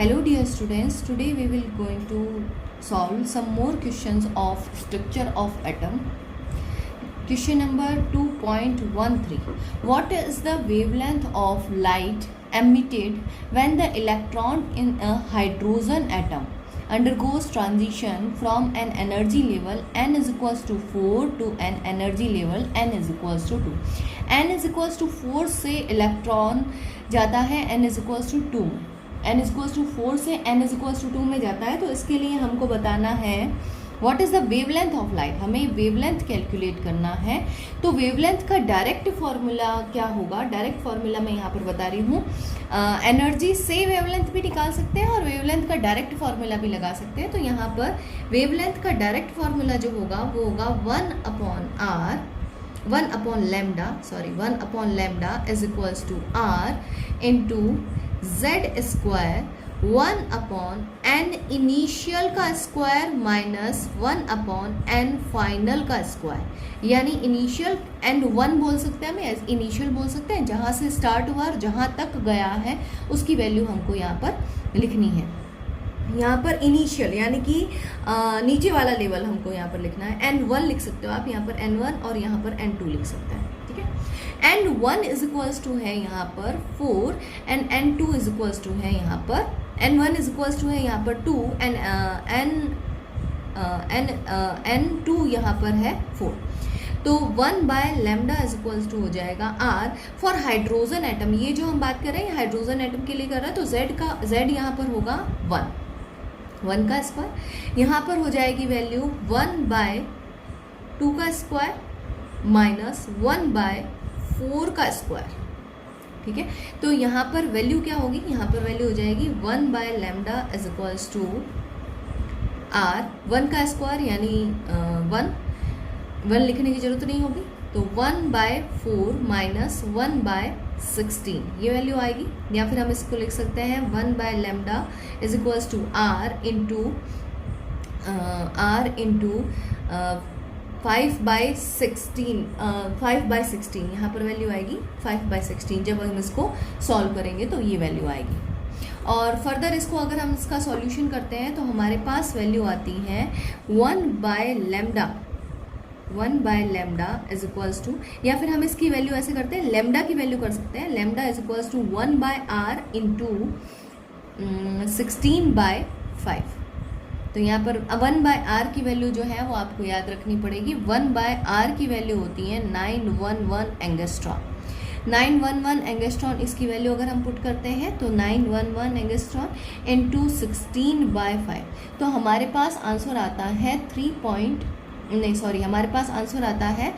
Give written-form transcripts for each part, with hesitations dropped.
Hello dear students, today we will going to solve some more questions of structure of atom. Question number 2.13. What is the wavelength of light emitted when the electron in a hydrogen atom undergoes transition from an energy level n is equals to 4 to an energy level n is equals to 2. n is equals to 4 से electron जाता है n is equals to 2, n is equals to 4 से n is equals to 2 में जाता है। तो इसके लिए हमको बताना है what is the wavelength of light, हमें वेवलेंथ कैलकुलेट करना है। तो वेवलेंथ का डायरेक्ट फार्मूला क्या होगा, डायरेक्ट फार्मूला मैं यहाँ पर बता रही हूँ। एनर्जी से वेवलेंथ भी निकाल सकते हैं और वेवलेंथ का डायरेक्ट फार्मूला भी लगा सकते हैं। तो यहाँ पर वेवलेंथ का डायरेक्ट फार्मूला जो होगा वो होगा 1 upon lambda is equals to r into z square 1 upon n initial का square minus 1 upon n final का स्क्वायर। यानी इनिशियल n 1 बोल सकते हैं, हमें इनिशियल बोल सकते हैं, जहाँ से स्टार्ट हुआ और जहाँ तक गया है उसकी वैल्यू हमको यहाँ पर लिखनी है। यहाँ पर इनिशियल यानी कि नीचे वाला लेवल हमको यहाँ पर लिखना है। n1 लिख सकते हो आप यहाँ पर n1 और यहाँ पर n2 लिख सकते हैं, ठीक है। n1 इज इक्वल्स टू है यहाँ पर 4 and n2 is equals to है यहाँ पर n1 इज इक्वल्स टू है यहाँ पर 2 एंड n2 यहाँ पर है 4। तो 1 by lambda is equals to हो जाएगा r फॉर हाइड्रोजन एटम। ये जो हम बात कर रहे हैं हाइड्रोजन एटम के लिए कर रहे हैं, तो z यहाँ पर होगा 1 का स्क्वायर, यहाँ पर हो जाएगी वैल्यू 1 बाय 2 का स्क्वायर माइनस 1 बाय 4 का स्क्वायर, ठीक है। तो यहाँ पर वैल्यू क्या होगी, यहाँ पर वैल्यू हो जाएगी 1 by lambda is equals to r 1 का स्क्वायर यानी 1 लिखने की जरूरत नहीं होगी। तो 1 बाय 4 माइनस 1 बाय 16 ये वैल्यू आएगी। या फिर हम इसको लिख सकते हैं 1 by lambda is equals to r into 5 by 16 यहाँ पर वैल्यू आएगी 5 बाय 16। जब हम इसको सॉल्व करेंगे तो ये वैल्यू आएगी। और फर्दर इसको अगर हम इसका सॉल्यूशन करते हैं तो हमारे पास वैल्यू आती है 1 by lambda is equals to, या फिर हम इसकी वैल्यू ऐसे करते हैं, लैम्डा की वैल्यू कर सकते हैं, lambda is equals to 1 by r into 16 by 5। तो यहाँ पर 1 बाय r की वैल्यू जो है वो आपको याद रखनी पड़ेगी। 1 बाय r की वैल्यू होती है 911 एंगस्ट्रॉन। 911 एंगस्ट्रॉन इसकी वैल्यू अगर हम पुट करते हैं तो 911 एंगस्ट्रॉन इंटू 16 बाय 5। तो हमारे पास आंसर आता है हमारे पास आंसर आता है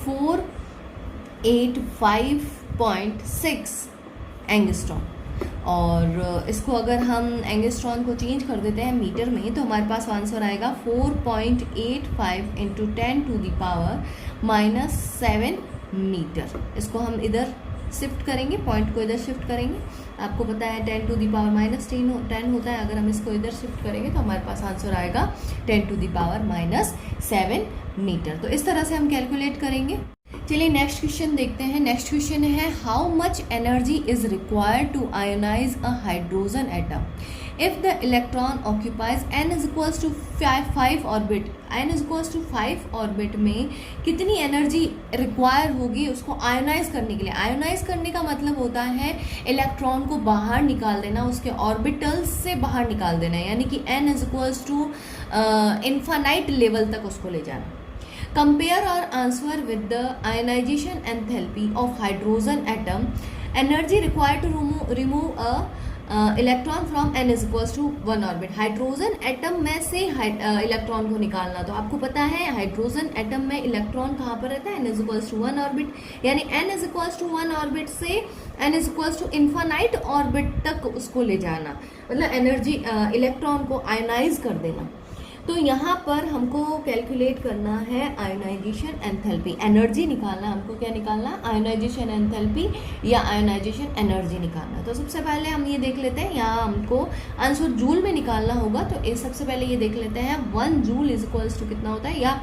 485.6 एंगस्ट्रॉन। और इसको अगर हम एंगस्ट्रॉन को चेंज कर देते हैं मीटर में तो हमारे पास आंसर आएगा 4.85 into 10 to the power minus 7 metre. इसको हम इधर शिफ्ट करेंगे, पॉइंट को इधर शिफ्ट करेंगे। आपको पता है 10 टू द पावर माइनस 10 होता है। अगर हम इसको इधर शिफ्ट करेंगे तो हमारे पास आंसर आएगा 10 to the power minus 7 metre. तो इस तरह से हम कैलकुलेट करेंगे। चलिए नेक्स्ट क्वेश्चन देखते हैं। नेक्स्ट क्वेश्चन है how much energy is required to ionize a hydrogen atom if the electron occupies n is equals to 5 orbit. n is equals to 5 orbit में कितनी एनर्जी रिक्वायर होगी उसको ionise करने के लिए। आयोनाइज करने का मतलब होता है इलेक्ट्रॉन को बाहर निकाल देना, उसके ऑर्बिटल्स से बाहर निकाल देना, यानी कि n is equals to infinite level तक उसको ले जाना। Compare our answer with the ionization enthalpy of hydrogen atom. Energy required to remove a electron from n is equals to 1 orbit. Hydrogen atom में से इलेक्ट्रॉन को निकालना, तो आपको पता है हाइड्रोजन एटम में इलेक्ट्रॉन कहाँ पर रहता है, n is equals to 1 orbit. यानी n is equals to 1 orbit से n is equals to infinite orbit तक उसको ले जाना, मतलब एनर्जी इलेक्ट्रॉन को आयोनाइज कर देना। तो यहाँ पर हमको कैलकुलेट करना है आयोनाइजेशन एंथैल्पी, एनर्जी निकालना। हमको क्या निकालना, आयोनाइजेशन एंथैल्पी या आयोनाइजेशन एनर्जी निकालना। तो सबसे पहले हम ये देख लेते हैं, यहाँ हमको आंसर जूल में निकालना होगा। तो सबसे पहले ये देख लेते हैं 1 जूल इज इक्वल्स टू कितना होता है, या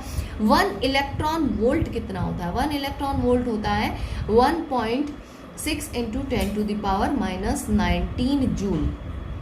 1 इलेक्ट्रॉन वोल्ट कितना होता है। 1 इलेक्ट्रॉन वोल्ट होता है 1.6 × 10⁻⁻19 joule.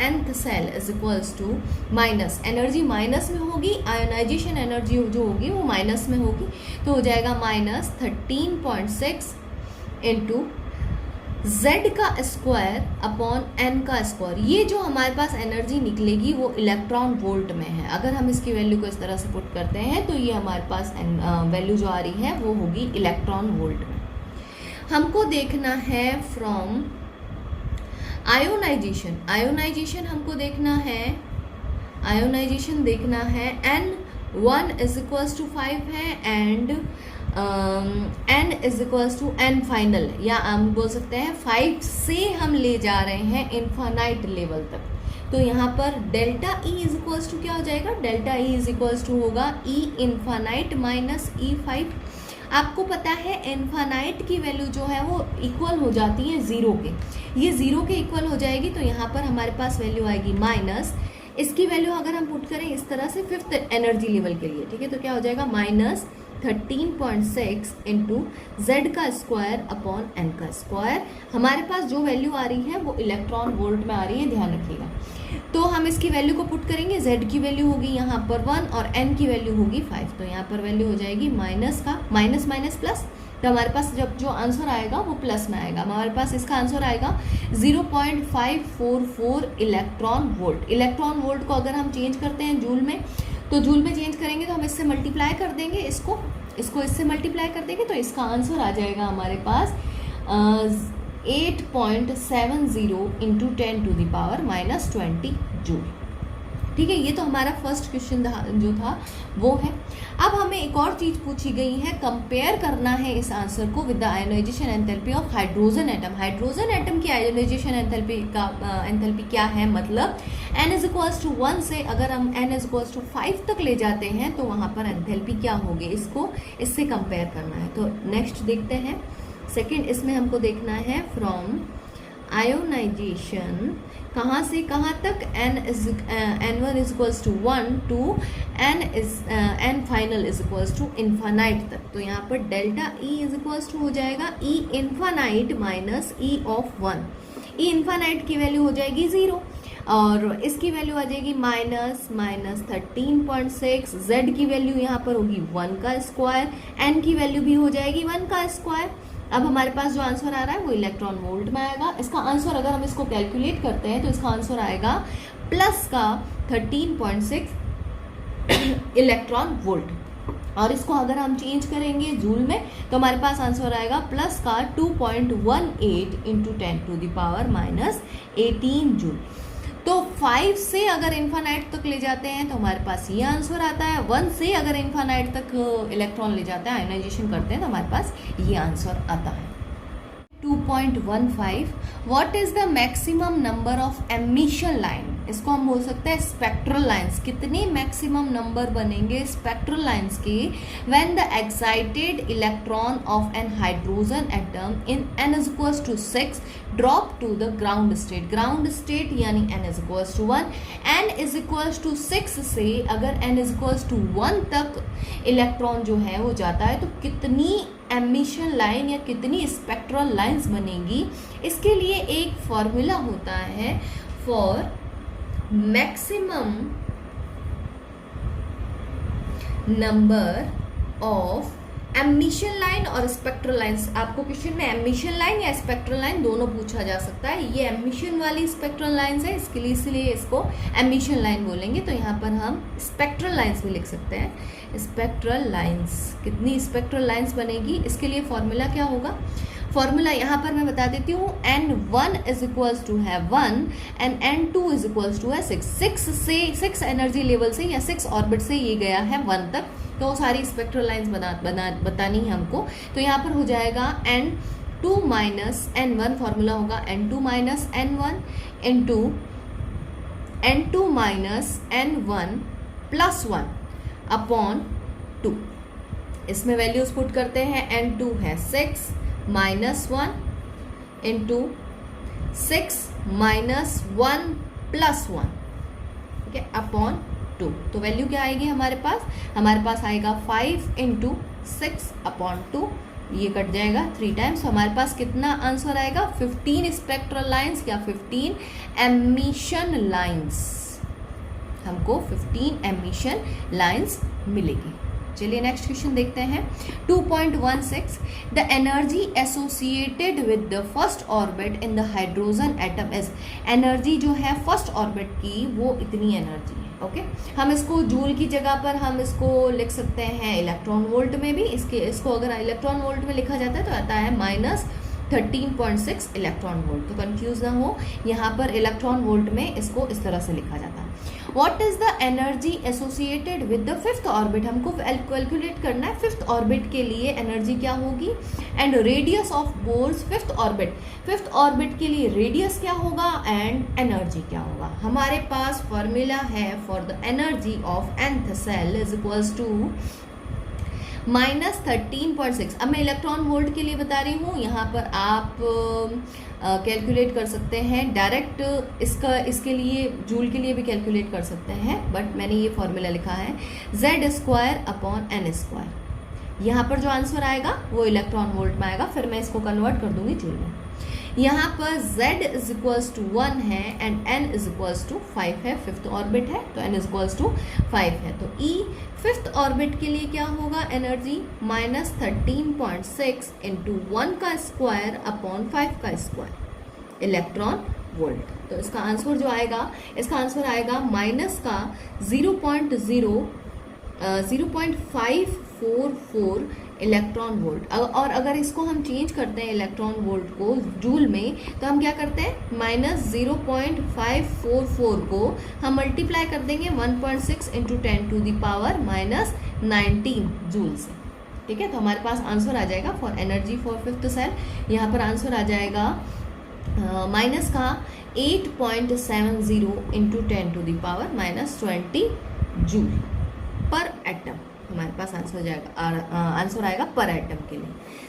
nth shell is equals to minus, energy minus में होगी, आयोनाइजेशन एनर्जी जो होगी वो माइनस में होगी, तो हो जाएगा माइनस 13.6 इंटू z का स्क्वायर अपॉन n का स्क्वायर। ये जो हमारे पास एनर्जी निकलेगी वो इलेक्ट्रॉन वोल्ट में है। अगर हम इसकी वैल्यू को इस तरह से पुट करते हैं तो ये हमारे पास वैल्यू जो आ रही है वो होगी इलेक्ट्रॉन वोल्ट में। हमको देखना है फ्रॉम आयोनाइजेशन, आयोनाइजेशन हमको देखना है, आयोनाइजेशन देखना है n1 इज इक्वल्स टू 5 है and n is equals to n final, या हम बोल सकते हैं 5 से हम ले जा रहे हैं इन्फानाइट लेवल तक। तो यहाँ पर delta E is equals to क्या हो जाएगा, delta E is equals to होगा E इन्फानाइट माइनस E5। आपको पता है इन्फानाइट की वैल्यू जो है वो इक्वल हो जाती है ज़ीरो के, ये ज़ीरो के इक्वल हो जाएगी, तो यहाँ पर हमारे पास वैल्यू आएगी माइनस, इसकी वैल्यू अगर हम पुट करें इस तरह से फिफ्थ एनर्जी लेवल के लिए, ठीक है, तो क्या हो जाएगा माइनस 13.6 इंटू जेड का स्क्वायर अपॉन एन का स्क्वायर। हमारे पास जो वैल्यू आ रही है वो इलेक्ट्रॉन वोल्ट में आ रही है, ध्यान रखिएगा। तो हम इसकी वैल्यू को पुट करेंगे, जेड की वैल्यू होगी यहाँ पर 1 और एन की वैल्यू होगी 5, तो यहाँ पर वैल्यू हो जाएगी माइनस का माइनस माइनस प्लस, तो हमारे पास जब जो आंसर आएगा वो प्लस में आएगा। हमारे पास इसका आंसर आएगा 0.544 इलेक्ट्रॉन वोल्ट। इलेक्ट्रॉन वोल्ट को अगर हम चेंज करते हैं जूल में, तो जूल में चेंज करेंगे तो हम इससे मल्टीप्लाई कर देंगे, इसको इससे मल्टीप्लाई कर देंगे, तो इसका आंसर आ जाएगा हमारे पास 8.70 into 10 to the power minus 20 joule. ठीक है, ये तो हमारा फर्स्ट क्वेश्चन जो था वो है। अब हमें एक और चीज़ पूछी गई है, कंपेयर करना है इस आंसर को with the ionisation enthalpy of hydrogen atom. Hydrogen atom की आयोनाइजेशन एंथैल्पी का एंथैल्पी क्या है, मतलब n इज इक्वल्स टू 1 से अगर हम n इज इक्वल्स टू 5 तक ले जाते हैं तो वहाँ पर एंथैल्पी क्या होगी, इसको इससे कंपेयर करना है। तो नेक्स्ट देखते हैं, सेकेंड इसमें हमको देखना है फ्रॉम आयोनाइजेशन कहाँ से कहाँ तक, n1 is equals to 1 to n फाइनल इज इक्वल्स टू इन्फानाइट तक। तो यहाँ पर delta E is equals to हो जाएगा E infinite minus E of 1। E infinite की वैल्यू हो जाएगी 0 और इसकी वैल्यू आ जाएगी माइनस 13.6, z की वैल्यू यहाँ पर होगी 1 का स्क्वायर, n की वैल्यू भी हो जाएगी 1 का स्क्वायर। अब हमारे पास जो आंसर आ रहा है वो इलेक्ट्रॉन वोल्ट में आएगा। इसका आंसर अगर हम इसको कैलकुलेट करते हैं तो इसका आंसर आएगा प्लस का 13.6 इलेक्ट्रॉन वोल्ट, और इसको अगर हम चेंज करेंगे जूल में तो हमारे पास आंसर आएगा प्लस का 2.18 into 10 to the power minus 18 joule. तो 5 से अगर इन्फानाइट तक ले जाते हैं तो हमारे पास ये आंसर आता है, 1 से अगर इन्फानाइट तक इलेक्ट्रॉन ले जाते हैं, आयोनाइजेशन करते हैं, तो हमारे पास ये आंसर आता है। 2.15 what is the maximum number of emission line, इसको हम बोल सकते हैं स्पेक्ट्रल लाइंस। कितने मैक्सिमम नंबर बनेंगे स्पेक्ट्रल लाइंस के when the excited electron of an hydrogen atom in n is equals to 6 drop to the ground state. Ground state यानी n is equals to 1, n is equals to 6 से अगर n is equals to 1 तक electron जो है वो जाता है तो कितनी एमिशन लाइन या कितनी स्पेक्ट्रल लाइंस बनेगी। इसके लिए एक फॉर्मूला होता है for maximum number of emission line और स्पेक्ट्रल लाइंस। आपको क्वेश्चन में एमिशन लाइन या स्पेक्ट्रल लाइन दोनों पूछा जा सकता है। ये एमिशन वाली स्पेक्ट्रल लाइंस है, इसके लिए इसलिए इसको एमिशन लाइन बोलेंगे। तो यहाँ पर हम स्पेक्ट्रल लाइंस भी लिख सकते हैं। स्पेक्ट्रल लाइंस, कितनी स्पेक्ट्रल लाइंस बनेगी, इसके लिए फॉर्मूला क्या होगा। फॉर्मूला यहाँ पर मैं बता देती हूँ, n1 इज इक्वल्स टू है 1 and n2 is equals to है 6। 6 एनर्जी लेवल से या 6 ऑर्बिट से ये गया है 1 तक, तो सारी स्पेक्ट्रल लाइंस बतानी है हमको। तो यहाँ पर हो जाएगा n2 माइनस n1, फॉर्मूला होगा n2 minus n1 into n2 minus n1 plus 1 upon 2। इसमें वैल्यूज पुट करते हैं, n2 है 6 माइनस 1 इंटू 6 माइनस 1 प्लस 1, ठीक है, अपॉन 2। तो वैल्यू क्या आएगी हमारे पास आएगा 5 × 6 अपॉन 2, ये कट जाएगा 3 टाइम्स। तो हमारे पास कितना आंसर आएगा, 15 स्पेक्ट्रल लाइंस या 15 एमिशन लाइंस, हमको 15 एमिशन लाइंस मिलेगी। चलिए नेक्स्ट क्वेश्चन देखते हैं। 2.16 the energy associated with the first orbit in the hydrogen atom is, energy जो है फर्स्ट ऑर्बिट की वो इतनी एनर्जी है। ओके, हम इसको जूल की जगह पर हम इसको लिख सकते हैं इलेक्ट्रॉन वोल्ट में भी। इसको अगर इलेक्ट्रॉन वोल्ट में लिखा जाता है तो आता है -13.6 इलेक्ट्रॉन वोल्ट। तो कंफ्यूज ना हो, यहाँ पर इलेक्ट्रॉन वोल्ट में इसको इस तरह से लिखा जाता है। What is the energy associated with the fifth orbit, हमको कैलकुलेट करना है फिफ्थ ऑर्बिट के लिए एनर्जी क्या होगी, and radius of bourse fifth orbit के लिए रेडियस क्या होगा एंड एनर्जी क्या होगा। हमारे पास फॉर्मूला है for the energy of nth shell is equals to -13.6। अब मैं इलेक्ट्रॉन वोल्ट के लिए बता रही हूँ, यहाँ पर आप कैलकुलेट कर सकते हैं डायरेक्ट, इसके लिए जूल के लिए भी कैलकुलेट कर सकते हैं, बट मैंने ये फॉर्मूला लिखा है Z² अपॉन n²। यहाँ पर जो आंसर आएगा वो इलेक्ट्रॉन वोल्ट में आएगा, फिर मैं इसको कन्वर्ट कर दूंगी जूल में। यहाँ पर Z = 1 है एंड n = 5 है, फिफ्थ ऑर्बिट है तो n = 5 है। तो E फिफ्थ ऑर्बिट के लिए क्या होगा एनर्जी, -13.6 × 1 का स्क्वायर अपॉन 5 का स्क्वायर इलेक्ट्रॉन वोल्ट। तो इसका आंसर जो आएगा, इसका आंसर आएगा माइनस का 0.544 इलेक्ट्रॉन वोल्ट। और अगर इसको हम चेंज करते हैं इलेक्ट्रॉन वोल्ट को जूल में, तो हम क्या करते हैं, -0.544 को हम मल्टीप्लाई कर देंगे 1.6 × 10⁻⁻19 जूल से। ठीक है, तो हमारे पास आंसर आ जाएगा for energy for fifth cell, यहाँ पर आंसर आ जाएगा माइनस का 8.70 × 10⁻⁻20 जूल पर एटम। हमारे पास आंसर आएगा पर एटम के लिए।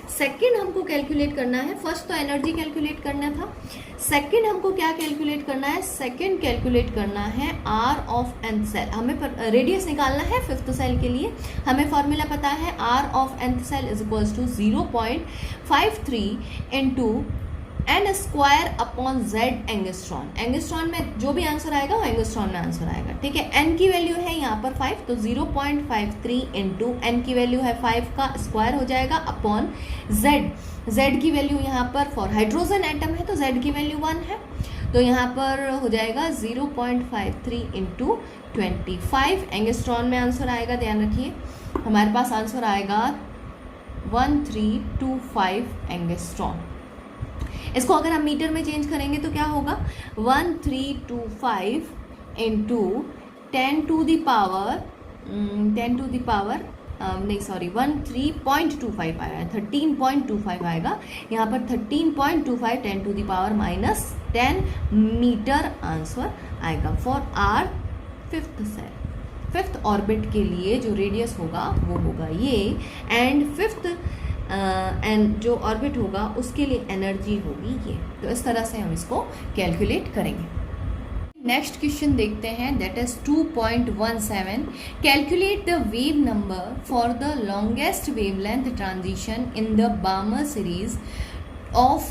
सेकंड हमको कैलकुलेट करना है, फर्स्ट तो एनर्जी कैलकुलेट करना था, सेकंड हमको क्या कैलकुलेट करना है, सेकंड कैलकुलेट करना है R ऑफ nth सेल। हमें रेडियस निकालना है फिफ्थ सेल के लिए, हमें फॉर्मूला पता है R of nth shell is equals to 0.53 × n² upon Z angstrom. Angstrom में जो भी आंसर आएगा वो एंगस्ट्रॉन में आंसर आएगा। ठीक है, n की वैल्यू है यहाँ पर 5, तो 0.53 × n की वैल्यू है 5 का स्क्वायर हो जाएगा अपॉन Z की वैल्यू यहाँ पर फॉर हाइड्रोजन एटम है तो Z की वैल्यू 1 है, तो यहाँ पर हो जाएगा 0.53 × 25 एंगस्ट्रॉन में आंसर आएगा। ध्यान रखिए हमारे पास आंसर आएगा 1325 एंगस्ट्रॉन। इसको अगर हम मीटर में चेंज करेंगे तो क्या होगा, 1325 × 13.25 आया, 13.25 आएगा यहाँ पर, 13.25 10⁻⁻10 मीटर आंसर आएगा for R fifth shell. Fifth orbit के लिए जो रेडियस होगा वो होगा ये, एंड फिफ्थ एंड जो ऑर्बिट होगा उसके लिए एनर्जी होगी ये। तो इस तरह से हम इसको कैलकुलेट करेंगे। नेक्स्ट क्वेश्चन देखते हैं, that is 2.17 calculate the wave number for the longest wavelength transition in the Barmer series of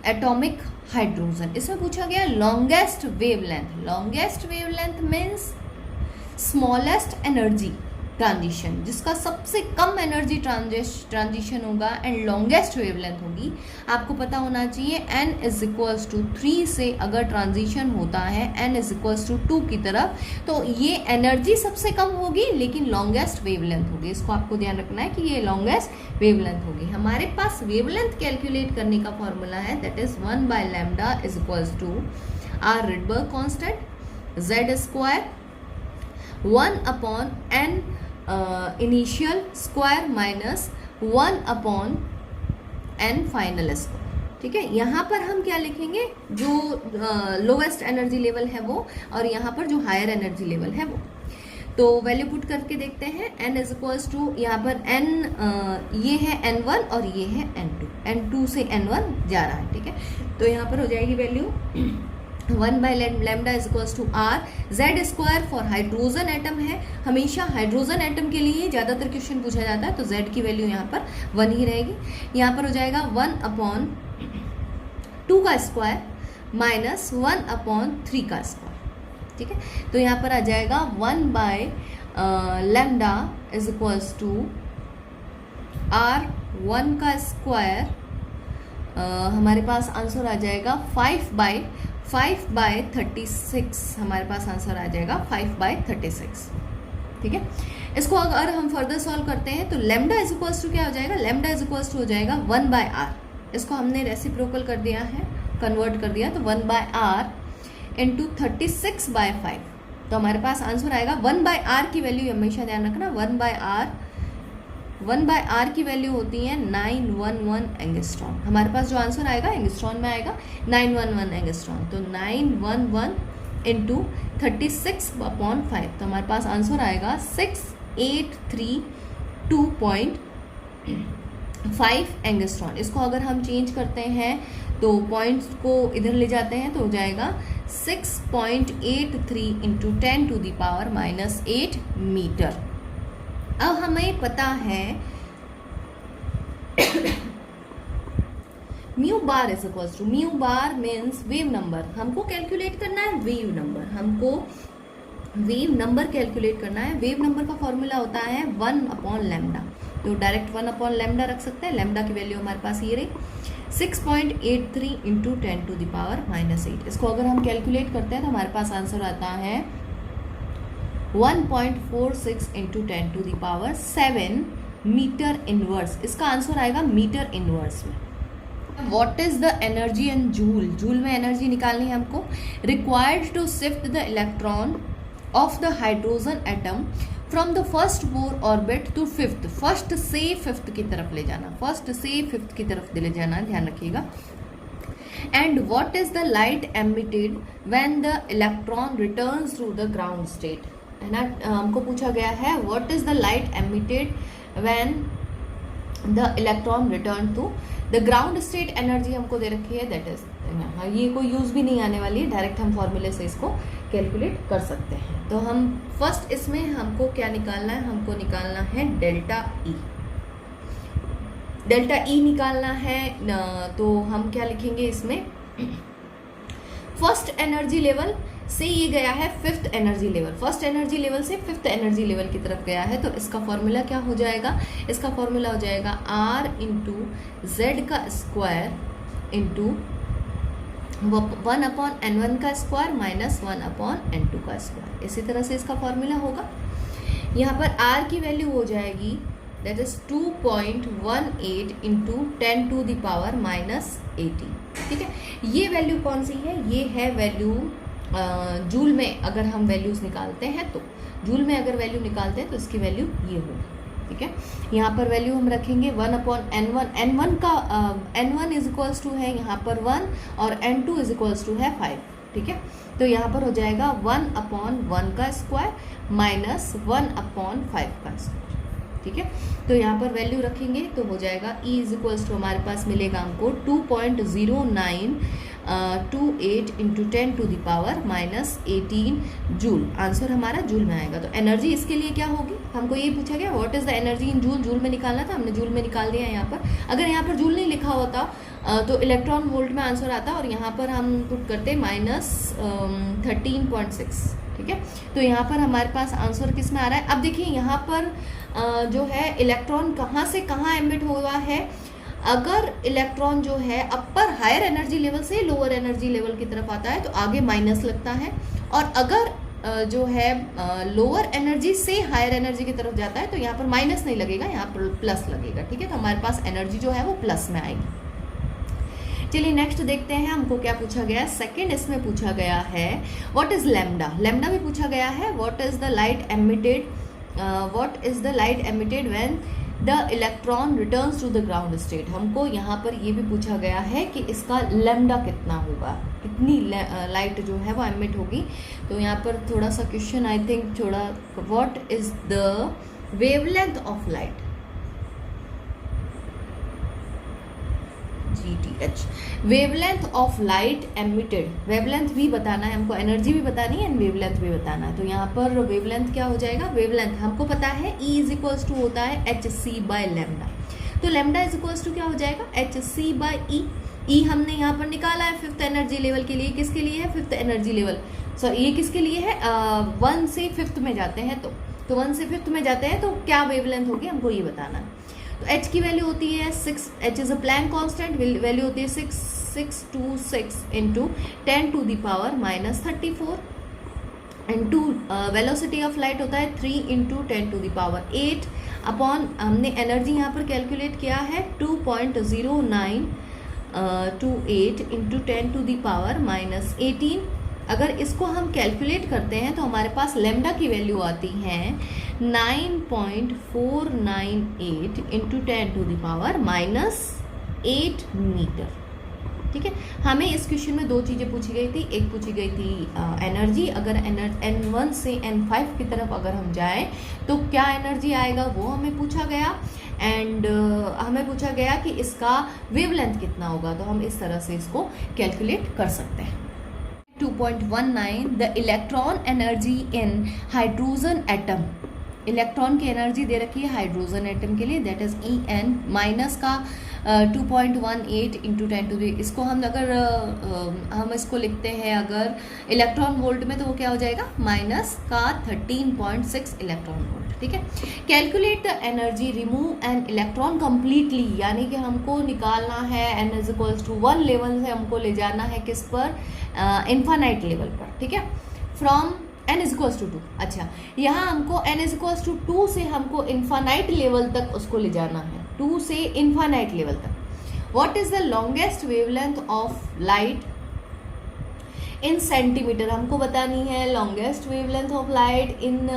atomic hydrogen. इसमें पूछा गया longest wavelength means smallest energy transition, जिसका सबसे कम एनर्जी ट्रांजिशन होगा एंड लॉन्गेस्ट वेवलेंथ होगी। आपको पता होना चाहिए n = 3 से अगर ट्रांजिशन होता है n = 2 की तरफ, तो ये एनर्जी सबसे कम होगी लेकिन लॉन्गेस्ट वेवलेंथ होगी। इसको आपको ध्यान रखना है कि ये लॉन्गेस्ट वेवलेंथ होगी। हमारे पास वेवलेंथ कैलकुलेट करने का फॉर्मूला है, that is 1/λ = r Rydberg constant Z² 1 upon n initial square minus 1 upon n final square. ठीक है, यहाँ पर हम क्या लिखेंगे, जो लोवेस्ट एनर्जी लेवल है वो, और यहाँ पर जो हायर एनर्जी लेवल है वो। तो वैल्यू पुट करके देखते हैं, n = यहाँ पर n ये है n1 और ये है n2 से n1 जा रहा है। ठीक है, तो यहाँ पर हो जाएगी value 1 by lambda is equals to R. Z square for hydrogen atom है, हमेशा हाइड्रोजन एटम के लिए ज़्यादातर क्वेश्चन पूछा जाता है, तो जेड की वैल्यू यहाँ पर 1 ही रहेगी. यहाँ पर हो जाएगा 1/2 का स्क्वायर माइनस 1/3 का स्क्वायर. ठीक है, तो यहाँ पर आ जाएगा 1 by lambda is equals to R 1 का स्क्वायर. हमारे पास आंसर आ जाएगा 5 बाय 36. हमारे पास आंसर आ जाएगा 5 बाय 36. ठीक है, इसको अगर हम फर्दर सॉल्व करते हैं तो लेमडा इज इक्वल्स टू क्या हो जाएगा, लेमडा इज इक्वल्स टू हो जाएगा 1 बाय आर. इसको हमने रेसिप्रोकल कर दिया है, कन्वर्ट कर दिया, तो 1 बाय आर इंटू 36 बाय 5. तो हमारे पास आंसर आएगा 1 बाय आर की वैल्यू हमेशा ध्यान रखना, 1 बाय आर की वैल्यू होती है 911 एंगस्ट्रॉन. हमारे पास जो आंसर आएगा एंगस्ट्रॉन में आएगा 911 एंगस्ट्रॉन. तो 911 इंटू 36/5, तो हमारे पास आंसर आएगा 6832.5 एंगस्ट्रॉन. इसको अगर हम चेंज करते हैं तो पॉइंट्स को इधर ले जाते हैं तो हो जाएगा 6.83 इंटू 10⁻⁻8 मीटर. अब हमें पता है mu bar is equals to, mu bar means wave number. हमको कैलकुलेट करना है वेव नंबर, हमको वेव नंबर कैलकुलेट करना है. वेव नंबर का फॉर्मूला होता है 1/λ. तो डायरेक्ट 1/λ रख सकते हैं. लैम्डा की वैल्यू हमारे पास ये रही 6.83 इंटू 10⁻⁻8. इसको अगर हम कैलकुलेट करते हैं तो हमारे पास आंसर आता है 1.46 इंटू 10⁻7 मीटर इनवर्स. इसका आंसर आएगा मीटर इनवर्स में. What is the energy in joule, joule में एनर्जी निकालनी है हमको. Required to shift the electron of the hydrogen atom from the first Bohr orbit to fifth. First से fifth की तरफ ले जाना, फर्स्ट से फिफ्थ की तरफ ले जाना, ध्यान रखिएगा. And what is the light emitted when the electron returns to the ground state, है ना. हमको पूछा गया है what is the light emitted when the electron return to the ground state. Energy हमको दे रखी है, दैट इज, ये कोई यूज भी नहीं आने वाली है, डायरेक्ट हम फॉर्मूले से इसको कैलकुलेट कर सकते हैं. तो हम फर्स्ट इसमें हमको क्या निकालना है, हमको निकालना है डेल्टा ई. डेल्टा ई निकालना है, तो हम क्या लिखेंगे इसमें, फर्स्ट एनर्जी लेवल से ये गया है fifth energy level, first energy level से फिफ्थ एनर्जी लेवल की तरफ गया है. तो इसका फॉर्मूला क्या हो जाएगा, इसका फॉर्मूला हो जाएगा R इंटू जेड का स्क्वायर इंटू 1/n1 का स्क्वायर माइनस 1/n2 का स्क्वायर. इसी तरह से इसका फॉर्मूला होगा. यहाँ पर R की वैल्यू हो जाएगी दैट इज 2.18 इंटू 10⁻⁻18. ठीक है, ये वैल्यू कौन सी है, ये है वैल्यू जूल में. अगर हम वैल्यूज निकालते हैं तो जूल में अगर वैल्यू निकालते हैं तो इसकी वैल्यू ये होगी. ठीक है, यहाँ पर वैल्यू हम रखेंगे 1/n1. n1 का n1 इज इक्वल्स टू है यहाँ पर 1 और n2 इज इक्वल्स टू है 5. ठीक है, तो यहाँ पर हो जाएगा 1/1 का स्क्वायर माइनस 1/5 का स्क्वायर. ठीक है, तो यहाँ पर वैल्यू रखेंगे तो हो जाएगा E इज इक्वल्स टू हमारे पास मिलेगा हमको 2.0928 इंटू 10⁻⁻18 जूल. आंसर हमारा जूल में आएगा. तो एनर्जी इसके लिए क्या होगी, हमको ये पूछा गया what is the energy in joule, joule में निकालना था, हमने जूल में निकाल दिया. यहाँ पर अगर यहाँ पर जूल नहीं लिखा होता तो इलेक्ट्रॉन वोल्ट में आंसर आता और यहाँ पर हम पुट करते -13.6. ठीक है, तो यहाँ पर हमारे पास आंसर किस में आ रहा है. अब देखिए यहाँ पर जो है इलेक्ट्रॉन कहाँ से कहाँ एमिट हुआ है. अगर इलेक्ट्रॉन जो है अपर हायर एनर्जी लेवल से लोअर एनर्जी लेवल की तरफ आता है तो आगे माइनस लगता है, और अगर जो है लोअर एनर्जी से हायर एनर्जी की तरफ जाता है तो यहाँ पर माइनस नहीं लगेगा, यहाँ पर प्लस लगेगा. ठीक है, तो हमारे पास एनर्जी जो है वो प्लस में आएगी. चलिए नेक्स्ट देखते हैं हमको क्या पूछा गया. सेकंड इसमें पूछा गया है व्हाट इज लैम्डा. लैम्डा भी पूछा गया है. What is the light emitted when the electron returns to the ground state. हमको यहाँ पर ये भी पूछा गया है कि इसका लैम्डा कितना होगा, कितनी लाइट जो है वो एमिट होगी. तो यहाँ पर थोड़ा सा क्वेश्चन आई थिंक थोड़ा, what is the wavelength of light, GT. H. Wavelength of light emitted, wavelength भी बताना है हमको, एनर्जी भी बतानी है एंड वेवलेंथ भी बताना है। तो यहाँ पर वेवलेंथ क्या हो जाएगा, वेवलेंथ हमको पता है E इज इक्वल्स टू होता है एच सी बाय लेमडा। तो लेमडा इज इक्वल्स टू क्या हो जाएगा, एच सी बाय ई। ई हमने यहाँ पर निकाला है फिफ्थ एनर्जी लेवल के लिए, किसके लिए है, फिफ्थ एनर्जी लेवल, सॉरी ये किसके लिए है, 1 से 5th में जाते हैं तो 1 से 5th में जाते हैं तो क्या वेवलेंथ होगी हमको ये बताना है। तो एच की वैल्यू होती है 6, H is a Planck constant, value होती है 626 into 10 to the power minus 34 into velocity of light होता है 3 into 10 to the power 8 upon, हमने एनर्जी यहाँ पर कैलकुलेट किया है 2.0928 इंटू 10 टू द पावर माइनस 18। अगर इसको हम कैलकुलेट करते हैं तो हमारे पास लेमडा की वैल्यू आती है 9.498 into 10 to the power minus 8 metre. ठीक है, हमें इस क्वेश्चन में दो चीज़ें पूछी गई थी, एक पूछी गई थी एनर्जी, अगर N1 से N5 की तरफ अगर हम जाएं तो क्या एनर्जी आएगा वो हमें पूछा गया, एंड हमें पूछा गया कि इसका वेवलेंथ कितना होगा। तो हम इस तरह से इसको कैलकुलेट कर सकते हैं। 2.19 the electron energy in hydrogen atom, electron की एनर्जी दे रखी है हाइड्रोजन एटम के लिए, दैट इज En माइनस का 2.18 इंटू 10 टू द, इसको हम अगर हम इसको लिखते हैं अगर इलेक्ट्रॉन वोल्ट में तो वो क्या हो जाएगा, माइनस का 13.6 इलेक्ट्रॉन वोल्ट। ठीक है, calculate the energy remove an electron completely, यानी कि हमको निकालना है n is equals to 1 level से हमको ले जाना है किस पर, इन्फानाइट लेवल पर। ठीक है, from n is equals to 2, अच्छा यहाँ हमको n इज इक्वल्स टू 2 से हमको इन्फानाइट लेवल तक उसको ले जाना है, 2 से इन्फानाइट लेवल तक। What is the longest wavelength of light in centimetre, हमको बतानी है longest wavelength of light in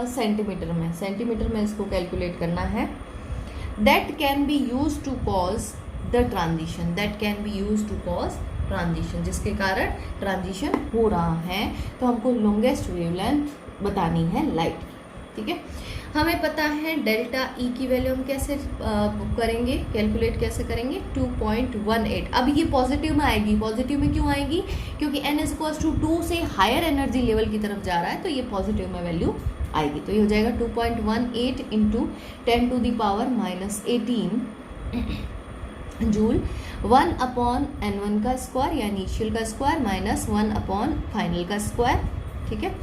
centimetre में, सेंटीमीटर में इसको कैलकुलेट करना है। That can be use to cause the transition, that can be use to cause transition, जिसके कारण ट्रांजिशन हो रहा है, तो हमको लॉन्गेस्ट वेवलेंथ बतानी है लाइट। ठीक है, हमें पता है डेल्टा ई की वैल्यू हम कैसे करेंगे, कैलकुलेट कैसे करेंगे, 2.18। अब ये पॉजिटिव में आएगी, पॉजिटिव में क्यों आएगी, क्योंकि n इज इक्वल्स टू 2 से हायर एनर्जी लेवल की तरफ जा रहा है, तो ये पॉजिटिव में वैल्यू आएगी। तो ये हो जाएगा 2.18 into 10 to the power minus 18 joule, 1 upon N1 का स्क्वायर या इनिशियल का स्क्वायर माइनस 1 अपॉन फाइनल का स्क्वायर। ठीक है,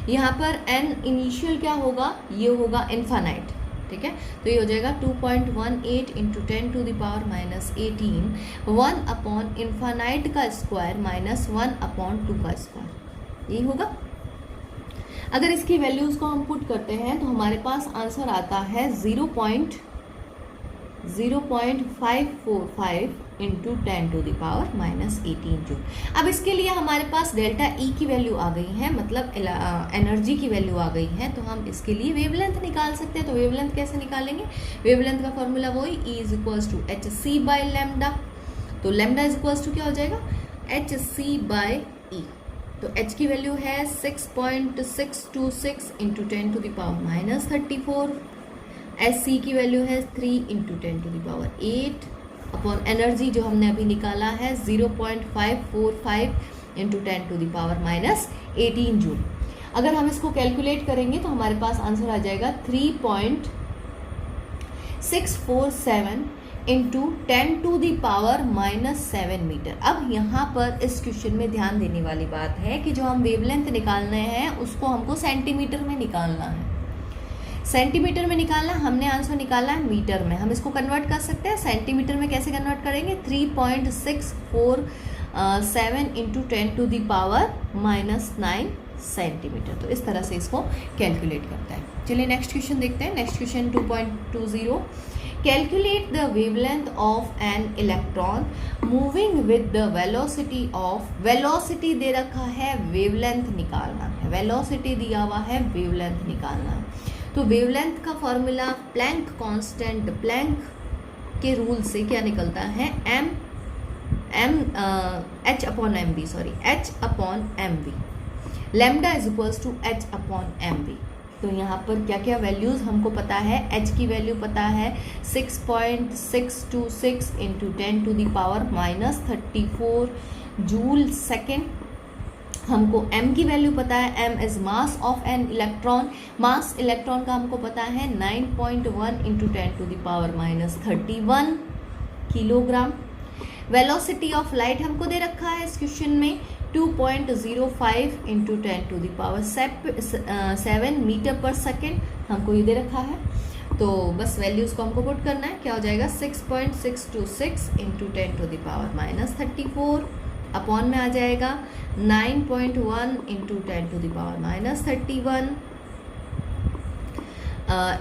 यहाँ पर n इनिशियल क्या होगा, ये होगा इन्फानाइट। ठीक है, तो ये हो जाएगा 2.18 into 10 to the power minus 18, 1 upon infinite का स्क्वायर माइनस 1 अपॉन 2 का स्क्वायर, यही होगा। अगर इसकी वैल्यूज़ को हम पुट करते हैं तो हमारे पास आंसर आता है 0.545 into 10 to the power minus 18 joule. अब इसके लिए हमारे पास डेल्टा ई की वैल्यू आ गई है, मतलब एनर्जी की वैल्यू आ गई है, तो हम इसके लिए वेवलेंथ निकाल सकते हैं। तो वेवलेंथ कैसे निकालेंगे, वेवलेंथ का फॉर्मूला वही E is equals to h c by lambda. तो लेमडा इज इक्वल्स टू क्या हो जाएगा, एच सी बाई ई। तो h की वैल्यू है 6.626 into 10 to the power minus 34, S C की वैल्यू है 3 into 10 to the power 8 upon energy जो हमने अभी निकाला है 0.545 into 10 to the power minus 18 joule. अगर हम इसको कैलकुलेट करेंगे तो हमारे पास आंसर आ जाएगा 3.647 into 10 to the power minus 7 metre. अब यहाँ पर इस क्वेश्चन में ध्यान देने वाली बात है कि जो हम वेवलेंथ निकालने हैं उसको हमको सेंटीमीटर में निकालना है, सेंटीमीटर में निकालना, हमने आंसर निकाला है मीटर में, हम इसको कन्वर्ट कर सकते हैं सेंटीमीटर में। कैसे कन्वर्ट करेंगे, 3.647 into 10 to the power minus 9 centimetre. तो इस तरह से इसको कैलकुलेट करता है। चलिए नेक्स्ट क्वेश्चन देखते हैं। Next question 2.20, calculate the wavelength of an electron moving with the velocity of, velocity दे रखा है, वेवलेंथ निकालना है, वेलोसिटी दिया हुआ है, वेवलेंथ निकालना है। तो वेवलेंथ का फॉर्मूला प्लैंक कांस्टेंट, प्लैंक के रूल से क्या निकलता है, h upon m v, sorry h upon m v, lambda is equals to h upon m v. तो यहाँ पर क्या क्या वैल्यूज़ हमको पता है, h की वैल्यू पता है 6.626 इंटू 10⁻⁻34 जूल सेकेंड। हमको m की वैल्यू पता है, m is mass of an electron, mass electron का हमको पता है 9.1 into 10⁻31 kilogram. Velocity of light हमको दे रखा है इस क्वेश्चन में 2.05 इंटू 10⁻7 मीटर पर सेकेंड हमको ये दे रखा है। तो बस वैल्यूज़ को हमको पुट करना है, क्या हो जाएगा 6.626 इंटू 10⁻34 अपॉन में आ जाएगा 9.1 इंटू 10⁻31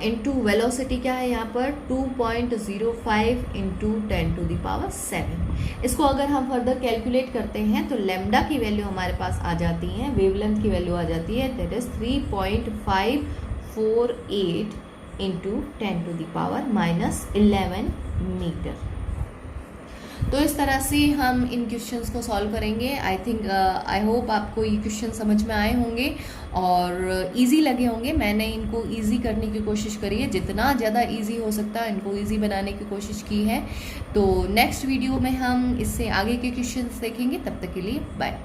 इंटू वेलोसिटी क्या है यहाँ पर 2.05 इंटू 10⁻7। इसको अगर हम फर्दर कैलकुलेट करते हैं तो लेमडा की वैल्यू हमारे पास आ जाती है, वेवलेंथ की वैल्यू आ जाती है दैट इज 3.548 इंटू 10⁻11 मीटर। तो इस तरह से हम इन क्वेश्चंस को सॉल्व करेंगे। आई थिंक आई होप आपको ये क्वेश्चन समझ में आए होंगे और इजी लगे होंगे। मैंने इनको इजी करने की कोशिश करी है, जितना ज़्यादा इजी हो सकता है इनको इजी बनाने की कोशिश की है। तो नेक्स्ट वीडियो में हम इससे आगे के क्वेश्चंस देखेंगे। तब तक के लिए बाय।